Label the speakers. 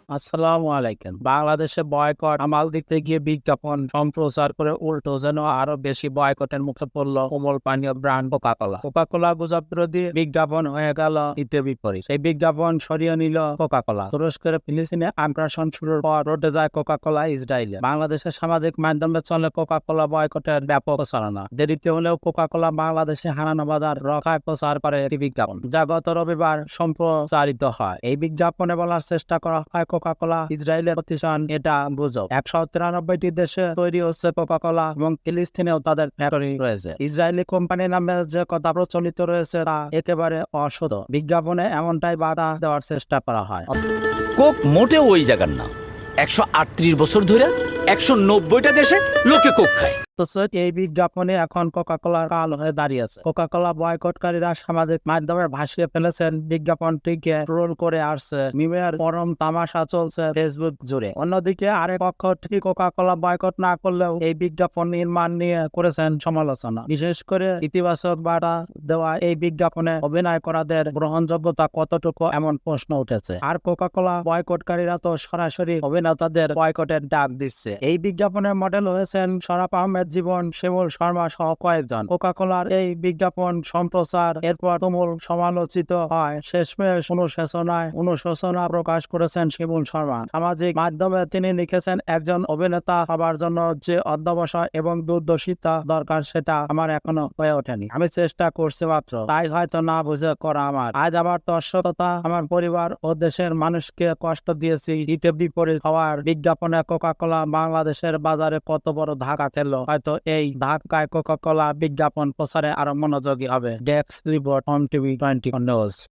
Speaker 1: আসসালামু আলাইকুম। বাংলাদেশে বয়কট সামাল দিতে গিয়ে বিজ্ঞাপন সম্প্রচার করে উল্টো যেন আরো বেশি বয়কটের মুখে পড়ল কোমল পানীয় ব্র্যান্ড কোকা-কোলা। কোকা-কোলা গুজব বিরোধী বিজ্ঞাপন হয়ে গেল হিতে বিপরীত। সেই বিজ্ঞাপন সরিয়ে নিল কোকা-কোলা। তুরস্কের ফিলিস্তিনে আগ্রাসন শুরুর পর রটে যায় কোকা-কোলা ইসরায়েলে। বাংলাদেশের সামাজিক মাধ্যমে চলে কোকা-কোলা বয়কটের ব্যাপক প্রচারণা। দেরিতে হলেও কোকা-কোলা বাংলাদেশে হারানো বাজার রক্ষায় প্রচার করে একটি বিজ্ঞাপন, যা গত রবিবার সম্প্রচারিত হয়। এই বিজ্ঞাপনে বলার চেষ্টা করা হয় কোকা-কোলা ইসরায়েলের প্রতিষ্ঠান, এটা গুজব। 193টি দেশে তৈরি হচ্ছে কোকা-কোলা এবং ফিলিস্তিনেও তাদের ফ্যাক্টরি রয়েছে। ইসরায়েলি কোম্পানির নামে যে কথা প্রচলিত রয়েছে তা একেবারে অসত্য। বিজ্ঞাপনে এমনটাই বাধা দেওয়ার চেষ্টা করা হয়।
Speaker 2: কোক মোটেও ওই জায়গার না। 138 বছর ধরে 190টা দেশে লোকে কোক খায়।
Speaker 1: এই বিজ্ঞাপনে এখন কোকা-কোলার কাল হয়ে দাঁড়িয়েছে। কোকা-কোলা বয়কটকারীরা সামাজিক মাধ্যমে ভাসিয়ে ফেলেছেন বিজ্ঞাপনটিকে ট্রোল করে আসছে। মিমের পরম তামাশা চলছে ফেসবুক জুড়ে। অন্যদিকে আরেক পক্ষটি কোকা-কোলা বয়কট না করলেও এই বিজ্ঞাপন নির্মাণ নিয়ে করেছেন সমালোচনা। বিশেষ করে ইতিবাচক বার্তা দেওয়া এই বিজ্ঞাপনে অভিনয় করাদের গ্রহণযোগ্যতা কতটুকু, এমন প্রশ্ন উঠেছে। আর কোকা-কোলা বয়কটকারীরা তো সরাসরি অভিনেতাদের বয়কটের ডাক দিচ্ছে। এই বিজ্ঞাপনের মডেল হয়েছেন শরাফ আহমেদ জীবন, শিমুল শর্মা সহ কয়েকজন। কোকা-কোলার এই বিজ্ঞাপন সম্প্রচার এরপর তুমুল সমালোচিত হয়। শেষমেশ অনুশোচনা প্রকাশ করেছেন শিমুল শর্মা। সামাজিক মাধ্যমে তিনি লিখেছেন, একজন অভিনেতা হবার জন্য যে অধ্যবসায় এবং দূরদর্শিতা দরকার সেটা আমার এখনো হয়ে ওঠেনি। আমি চেষ্টা করছি মাত্র, তাই হয়তো না বুঝে করা আমার। আজ আমার দর্শকতা, আমার পরিবার ও দেশের মানুষকে কষ্ট দিয়েছি। হিতে বিপরীত হওয়ার বিজ্ঞাপনে কোকা-কোলা বাংলাদেশের বাজারে কত বড় ধাক্কা খেলো। হয়তো এই ধাক্কায় কোকা-কোলা বিজ্ঞাপন প্রচারে আরো মনোযোগী হবে। Desk report, home TV 24 news.